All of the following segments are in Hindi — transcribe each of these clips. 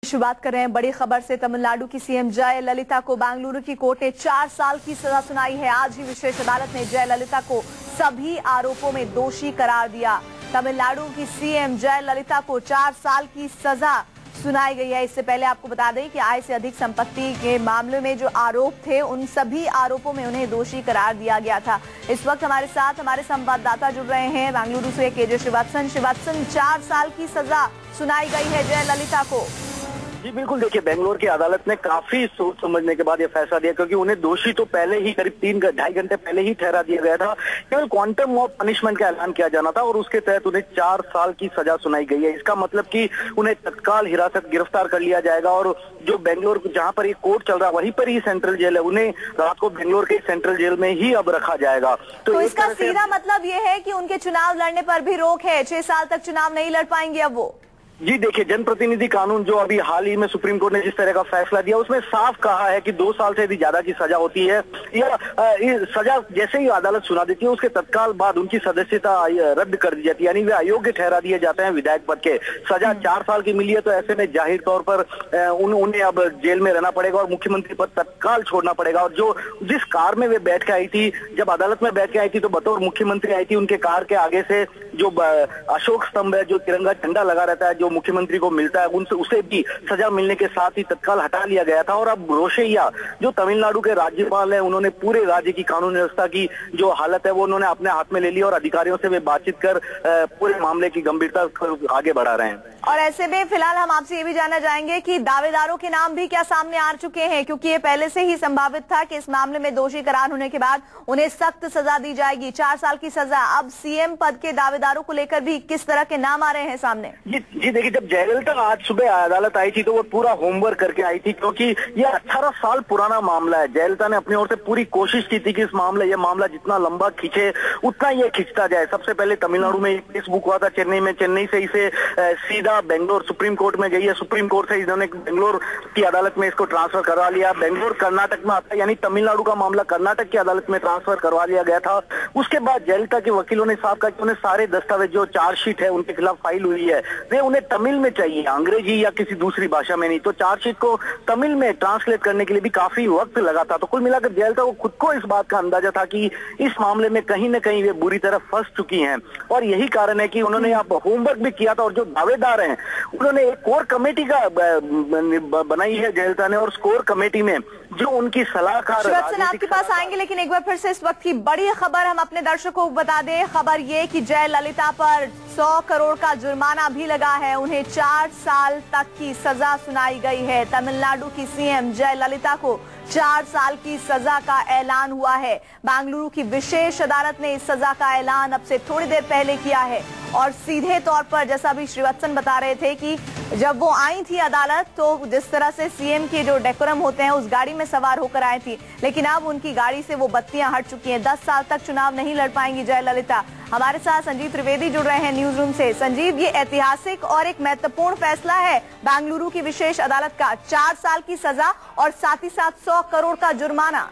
शुरुआत कर रहे हैं बड़ी खबर से। तमिलनाडु की सीएम जयललिता को बेंगलुरु की कोर्ट ने 4 साल की सजा सुनाई है। आज ही विशेष अदालत ने जयललिता को सभी आरोपों में दोषी करार दिया। तमिलनाडु की सीएम जयललिता को 4 साल की सजा सुनाई गई है। इससे पहले आपको बता दें कि आय से अधिक संपत्ति के मामले में जो आरोप थे, उन सभी आरोपों में उन्हें दोषी करार दिया गया था। इस वक्त हमारे साथ हमारे संवाददाता जुड़ रहे हैं बेंगलुरु से, केजे श्रीवास्तव। 4 साल की सजा सुनाई गई है जयललिता को। जी बिल्कुल, देखिए बेंगलोर की अदालत ने काफी सोच समझने के बाद ये फैसला दिया, क्योंकि उन्हें दोषी तो पहले ही करीब 3-2.5 घंटे पहले ही ठहरा दिया गया था। केवल क्वांटम ऑफ पनिशमेंट का ऐलान किया जाना था और उसके तहत उन्हें 4 साल की सजा सुनाई गई है। इसका मतलब कि उन्हें तत्काल हिरासत गिरफ्तार कर लिया जाएगा और जो बेंगलोर जहां पर ये कोर्ट चल रहा है वहीं पर ही सेंट्रल जेल है, उन्हें रात को बेंगलोर के सेंट्रल जेल में ही अब रखा जाएगा। तो इसका सीधा मतलब ये है कि उनके चुनाव लड़ने पर भी रोक है। 6 साल तक चुनाव नहीं लड़ पाएंगे अब वो। जी देखिए, जनप्रतिनिधि कानून जो अभी हाल ही में सुप्रीम कोर्ट ने जिस तरह का फैसला दिया, उसमें साफ कहा है कि 2 साल से यदि ज्यादा की सजा होती है या सजा जैसे ही अदालत सुना देती है उसके तत्काल बाद उनकी सदस्यता रद्द कर दी जाती है, यानी वे अयोग्य ठहरा दिए जाते हैं विधायक पद के। सजा 4 साल की मिली है तो ऐसे में जाहिर तौर पर उन्हें अब जेल में रहना पड़ेगा और मुख्यमंत्री पद तत्काल छोड़ना पड़ेगा। और जो जिस कार में वे बैठ के आई थी, जब अदालत में बैठ के आई थी तो बतौर मुख्यमंत्री आई थी, उनके कार के आगे से जो अशोक स्तंभ है, जो तिरंगा झंडा लगा रहता है, जो मुख्यमंत्री को मिलता है, उसे भी सजा मिलने के साथ ही तत्काल हटा लिया गया था। और अब रोशैया जो तमिलनाडु के राज्यपाल हैं, उन्होंने पूरे राज्य की कानून व्यवस्था की जो हालत है वो उन्होंने अपने हाथ में ले ली और अधिकारियों से वे बातचीत कर पूरे मामले की गंभीरता आगे बढ़ा रहे हैं। और ऐसे में फिलहाल हम आपसे ये भी जानना चाहेंगे कि दावेदारों के नाम भी क्या सामने आ चुके हैं, क्योंकि ये पहले से ही संभावित था कि इस मामले में दोषी करार होने के बाद उन्हें सख्त सजा दी जाएगी, 4 साल की सजा। अब सीएम पद के दावेदारों को लेकर भी किस तरह के नाम आ रहे हैं सामने? जी देखिए, जब जयललिता आज सुबह अदालत आई थी तो वो पूरा होमवर्क करके आई थी, क्योंकि ये 18 साल पुराना मामला है। जयललिता ने अपनी ओर से पूरी कोशिश की थी कि इस ये मामला जितना लंबा खींचे उतना ये खींचता जाए। सबसे पहले तमिलनाडु में केस बुक हुआ था चेन्नई में, चेन्नई से इसे सीधा बेंगलोर सुप्रीम कोर्ट में गई है, सुप्रीम कोर्ट से इन्होंने बेंगलोर की अदालत में इसको ट्रांसफर करवा लिया। बेंगलोर कर्नाटक में आता है, यानी तमिलनाडु का मामला कर्नाटक की अदालत में ट्रांसफर करवा लिया गया था। उसके बाद जयललिता के वकीलों ने साफ कहा कि उन्हें सारे दस्तावेज जो चार्जशीट है उनके खिलाफ फाइल हुई है वे उन्हें तमिल में चाहिए, अंग्रेजी या किसी दूसरी भाषा में नहीं। तो चार्जशीट को तमिल में ट्रांसलेट करने के लिए भी काफी वक्त लगा था। तो कुल मिलाकर जयललिता को खुद को इस बात का अंदाजा था कि इस मामले में कहीं न कहीं वे बुरी तरह फंस चुकी हैं और यही कारण है कि उन्होंने अब होमवर्क भी किया था। और जो दावेदार हैं उन्होंने एक कोर कमेटी का बनाई है जयललिता ने, और उस कोर कमेटी में जो उनकी सलाहकार आपके पास आएंगे, लेकिन एक बार फिर से इस वक्त की बड़ी खबर हम अपने दर्शकों को बता दें। खबर ये कि जयललिता पर 100 करोड़ का जुर्माना भी लगा है, उन्हें 4 साल तक की सजा सुनाई गई है। तमिलनाडु की सीएम जयललिता को 4 साल की सजा का ऐलान हुआ है। बेंगलुरु की विशेष अदालत ने इस सजा का ऐलान अब से थोड़ी देर पहले किया है और सीधे तौर पर जैसा अभी श्रीवास्तव बता रहे थे कि जब वो आई थी अदालत तो जिस तरह से सीएम के जो डेकोरम होते हैं उस गाड़ी में सवार होकर आई थी, लेकिन अब उनकी गाड़ी से वो बत्तियां हट चुकी हैं। 10 साल तक चुनाव नहीं लड़ पाएंगी जयललिता। हमारे साथ संजीव त्रिवेदी जुड़ रहे हैं न्यूज रूम से। संजीव, ये ऐतिहासिक और एक महत्वपूर्ण फैसला है बेंगलुरु की विशेष अदालत का, 4 साल की सजा और साथ ही साथ 100 करोड़ का जुर्माना।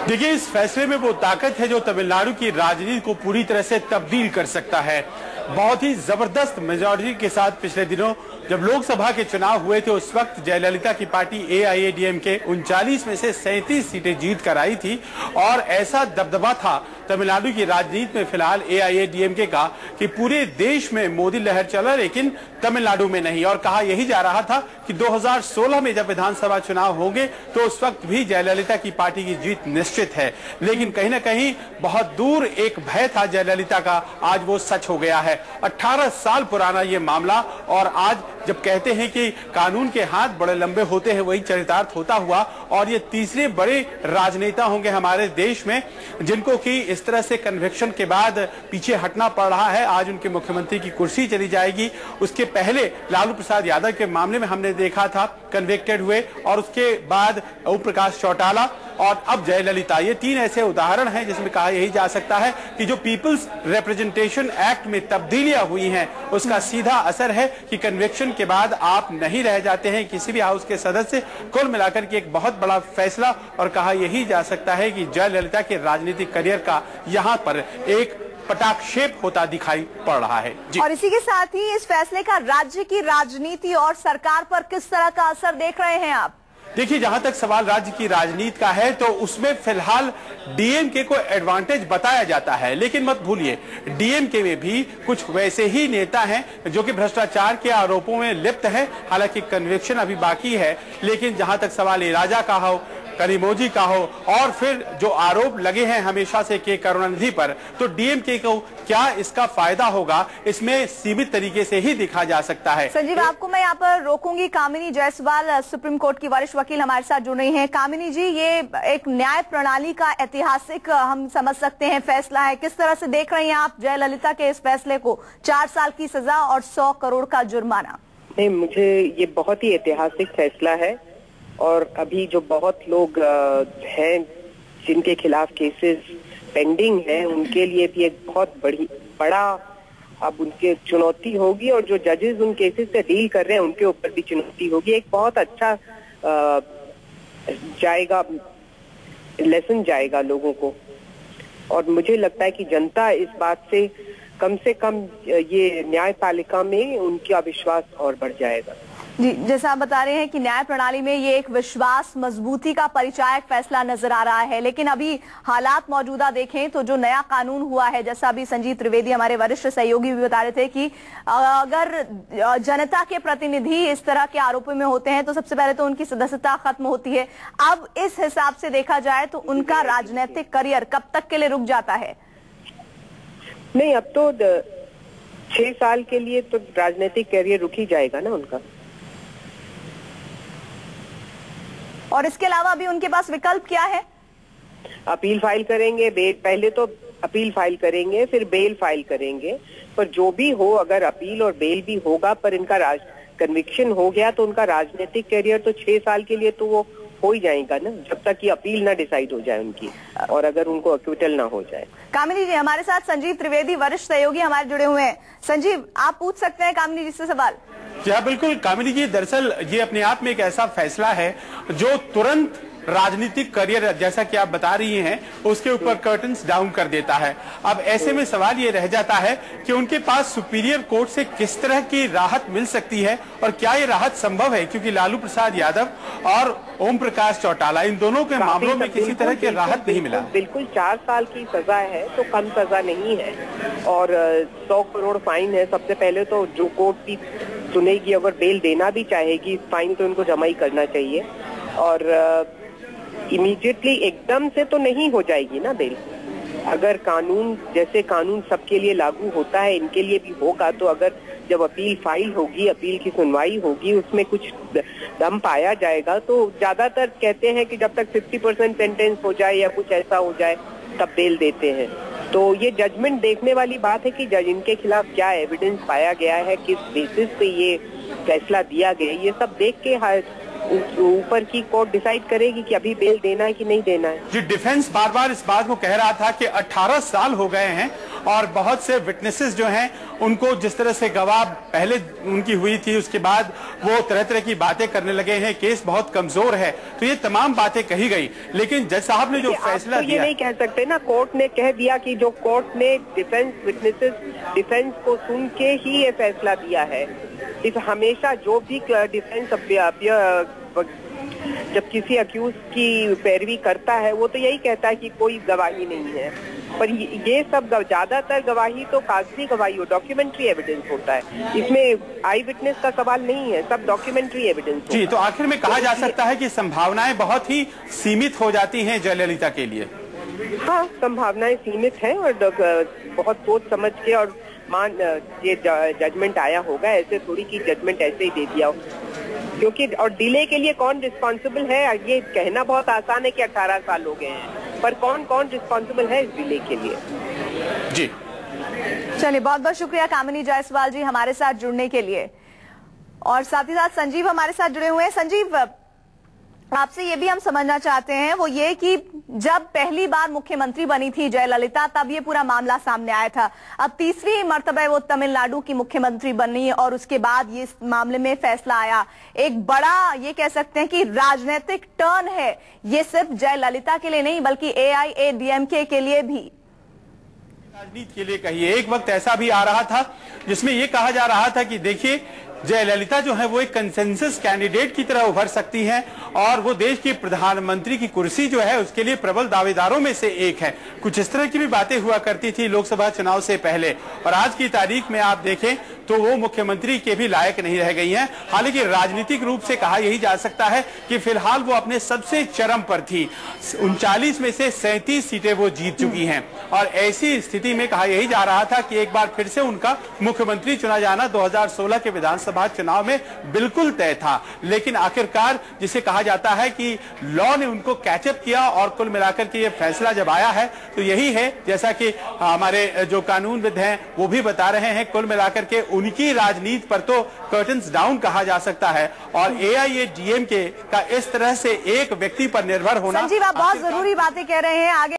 देखिए, इस फैसले में वो ताकत है जो तमिलनाडु की राजनीति को पूरी तरह से तब्दील कर सकता है। बहुत ही जबरदस्त मेजॉरिटी के साथ पिछले दिनों जब लोकसभा के चुनाव हुए थे उस वक्त जयललिता की पार्टी AIADMK 39 में से 37 सीटें जीत कर आई थी और ऐसा दबदबा था तमिलनाडु की राजनीति में फिलहाल AIADMK का कि पूरे देश में मोदी लहर चला, लेकिन तमिलनाडु में नहीं। और कहा यही जा रहा था कि 2016 में जब विधानसभा चुनाव होंगे तो उस वक्त भी जयललिता की पार्टी की जीत निश्चित है, लेकिन कहीं ना कहीं बहुत दूर एक भय था जयललिता का, आज वो सच हो गया है। 18 साल पुराना ये मामला, और आज जब कहते हैं कि कानून के हाथ बड़े लंबे होते हैं वही चरितार्थ होता हुआ, और ये तीसरे बड़े राजनेता होंगे हमारे देश में जिनको कि इस तरह से कन्विक्शन के बाद पीछे हटना पड़ रहा है। आज उनके मुख्यमंत्री की कुर्सी चली जाएगी। उसके पहले लालू प्रसाद यादव के मामले में हमने देखा था कन्विक्टेड हुए, और उसके बाद ओम प्रकाश चौटाला और अब जयललिता। ये 3 ऐसे उदाहरण हैं जिसमें कहा यही जा सकता है कि जो पीपल्स रिप्रेजेंटेशन एक्ट में तब्दीलियां हुई हैं उसका सीधा असर है कि कन्विक्शन के बाद आप नहीं रह जाते हैं किसी भी हाउस के सदस्य। कुल मिलाकर के एक बहुत बड़ा फैसला, और कहा यही जा सकता है कि जयललिता के राजनीतिक करियर का यहाँ पर एक पटाक्षेप होता दिखाई पड़ रहा है। जी। और इसी के साथ ही इस फैसले का राज्य की राजनीति और सरकार पर किस तरह का असर देख रहे हैं आप? देखिए, जहां तक सवाल राज्य की राजनीति का है तो उसमें फिलहाल डीएमके को एडवांटेज बताया जाता है, लेकिन मत भूलिए डीएमके में भी कुछ वैसे ही नेता हैं जो कि भ्रष्टाचार के आरोपों में लिप्त हैं। हालांकि कन्विक्शन अभी बाकी है, लेकिन जहां तक सवाल इराजा का हो, करीमोजी का हो, और फिर जो आरोप लगे हैं हमेशा से के करुणानिधि पर, तो डीएमके को क्या इसका फायदा होगा, इसमें सीमित तरीके से ही दिखा जा सकता है। संजीव, आपको मैं यहाँ पर रोकूंगी। कामिनी जायसवाल सुप्रीम कोर्ट की वरिष्ठ वकील हमारे साथ जुड़ रही हैं। कामिनी जी, ये एक न्याय प्रणाली का ऐतिहासिक हम समझ सकते हैं फैसला है, किस तरह से देख रही हैं आप जयललिता के इस फैसले को? 4 साल की सजा और 100 करोड़ का जुर्माना। नहीं, मुझे ये बहुत ही ऐतिहासिक फैसला है और अभी जो बहुत लोग हैं जिनके खिलाफ केसेस पेंडिंग हैं, उनके लिए भी एक बहुत बड़ा अब उनके चुनौती होगी, और जो जजेस उन केसेस से डील कर रहे हैं उनके ऊपर भी चुनौती होगी। एक बहुत अच्छा जाएगा लेसन जाएगा लोगों को, और मुझे लगता है कि जनता इस बात से कम ये न्यायपालिका में उनका विश्वास और बढ़ जाएगा। जी, जैसा आप बता रहे हैं कि न्याय प्रणाली में ये एक विश्वास मजबूती का परिचायक फैसला नजर आ रहा है, लेकिन अभी हालात मौजूदा देखें तो जो नया कानून हुआ है, जैसा अभी संजीव त्रिवेदी हमारे वरिष्ठ सहयोगी भी बता रहे थे कि अगर जनता के प्रतिनिधि इस तरह के आरोपों में होते हैं तो सबसे पहले तो उनकी सदस्यता खत्म होती है। अब इस हिसाब से देखा जाए तो उनका राजनीतिक करियर कब तक के लिए रुक जाता है? नहीं, अब तो 6 साल के लिए तो राजनीतिक करियर रुक ही जाएगा ना उनका। और इसके अलावा अभी उनके पास विकल्प क्या है? अपील फाइल करेंगे, पहले तो अपील फाइल करेंगे, फिर बेल फाइल करेंगे। पर जो भी हो, अगर अपील और बेल भी होगा पर इनका कन्विक्शन हो गया तो उनका राजनीतिक करियर तो 6 साल के लिए तो वो हो ही जाएगा ना, जब तक कि अपील ना डिसाइड हो जाए उनकी, और अगर उनको अक्विटल ना हो जाए। कामिनी जी, हमारे साथ संजीव त्रिवेदी वरिष्ठ सहयोगी हमारे जुड़े हुए हैं। संजीव, आप पूछ सकते हैं कामिनी जी से सवाल। जी हाँ, बिल्कुल कामिनी जी, दरअसल ये अपने आप में एक ऐसा फैसला है जो तुरंत राजनीतिक करियर, जैसा कि आप बता रही हैं, उसके ऊपर कर्टन्स डाउन कर देता है। अब ऐसे में सवाल ये रह जाता है कि उनके पास सुपीरियर कोर्ट से किस तरह की राहत मिल सकती है और क्या ये राहत संभव है, क्योंकि लालू प्रसाद यादव और ओम प्रकाश चौटाला, इन दोनों के मामलों में किसी तरह की राहत नहीं मिला। बिल्कुल 4 साल की सजा है तो कम सजा नहीं है, और 100 करोड़ फाइन है। सबसे पहले तो जो कोर्ट की सुनेगी, अगर बेल देना भी चाहेगी, फाइन तो उनको जमा ही करना चाहिए, और इमीडिएटली एकदम से तो नहीं हो जाएगी ना बेल। अगर कानून जैसे कानून सबके लिए लागू होता है, इनके लिए भी होगा, तो अगर जब अपील फाइल होगी, अपील की सुनवाई होगी, उसमें कुछ दम पाया जाएगा, तो ज्यादातर कहते हैं कि जब तक 50% सेंटेंस हो जाए या कुछ ऐसा हो जाए तब बेल देते हैं। तो ये जजमेंट देखने वाली बात है कि जज इनके खिलाफ क्या एविडेंस पाया गया है, किस बेसिस पे ये फैसला दिया गया, ये सब देख के ऊपर की कोर्ट डिसाइड करेगी कि अभी बेल देना है कि नहीं देना है। जी, डिफेंस बार बार इस बात को कह रहा था कि 18 साल हो गए हैं और बहुत से विटनेसेस जो हैं उनको जिस तरह से गवाह पहले उनकी हुई थी, उसके बाद वो तरह तरह की बातें करने लगे हैं, केस बहुत कमजोर है, तो ये तमाम बातें कही गई। लेकिन जज साहब ने जो फैसला दिया, ये नहीं कह सकते ना, कोर्ट ने कह दिया कि जो कोर्ट ने डिफेंस को सुन के ही ये फैसला दिया है। इस हमेशा जो भी डिफेंस जब किसी अक्यूज की पैरवी करता है वो तो यही कहता है कि कोई गवाही नहीं है, पर ये सब ज्यादातर गवाही तो कागजी गवाही हो, डॉक्यूमेंट्री एविडेंस होता है, इसमें आई विटनेस का सवाल नहीं है, सब डॉक्यूमेंट्री एविडेंस। जी, तो आखिर में कहा जा सकता है कि संभावनाएं बहुत ही सीमित हो जाती हैं जयललिता के लिए। हाँ, संभावनाएं सीमित हैं, और बहुत सोच समझ के और ये जजमेंट आया होगा, ऐसे थोड़ी की जजमेंट ऐसे ही दे दिया हो, क्योंकि और डिले के लिए कौन रिस्पॉन्सिबल है, ये कहना बहुत आसान है कि 18 साल हो गए हैं, पर कौन कौन रिस्पॉन्सिबल है इस डिले के लिए। जी चलिए, बहुत बहुत शुक्रिया कामिनी जायसवाल जी हमारे साथ जुड़ने के लिए, और साथ ही साथ संजीव हमारे साथ जुड़े हुए हैं। संजीव, आपसे ये भी हम समझना चाहते हैं, वो ये कि जब पहली बार मुख्यमंत्री बनी थी जयललिता, तब ये पूरा मामला सामने आया था। अब तीसरी मर्तबा वो तमिलनाडु की मुख्यमंत्री बनी और उसके बाद ये इस मामले में फैसला आया। एक बड़ा ये कह सकते हैं कि राजनीतिक टर्न है ये, सिर्फ जयललिता के लिए नहीं बल्कि AIADMK के लिए भी। राजनीति के लिए कहिए। एक वक्त ऐसा भी आ रहा था जिसमें यह कहा जा रहा था कि देखिए जयललिता जो है वो एक कंसेंसस कैंडिडेट की तरह उभर सकती हैं और वो देश की प्रधानमंत्री की कुर्सी जो है उसके लिए प्रबल दावेदारों में से एक है। कुछ इस तरह की भी बातें हुआ करती थी लोकसभा चुनाव से पहले, और आज की तारीख में आप देखें तो वो मुख्यमंत्री के भी लायक नहीं रह गई हैं। हालांकि राजनीतिक रूप से कहा यही जा सकता है कि फिलहाल वो अपने सबसे चरम पर थी। 39 में से 37 सीटें वो जीत चुकी हैं और ऐसी स्थिति में कहा यही जा रहा था कि एक बार फिर से उनका मुख्यमंत्री चुना जाना 2016 के विधानसभा चुनाव में बिल्कुल तय था। लेकिन आखिरकार जिसे कहा जाता है कि लॉ ने उनको कैचअप किया और कुल मिलाकर के ये फैसला जब आया है तो यही है, जैसा कि हमारे जो कानूनविद हैं वो भी बता रहे हैं, कुल मिलाकर के उनकी राजनीति पर तो कर्टन्स डाउन कहा जा सकता है। और AIADMK का इस तरह से एक व्यक्ति पर निर्भर होना। संजीव, आप बहुत जरूरी बातें कह रहे हैं। आगे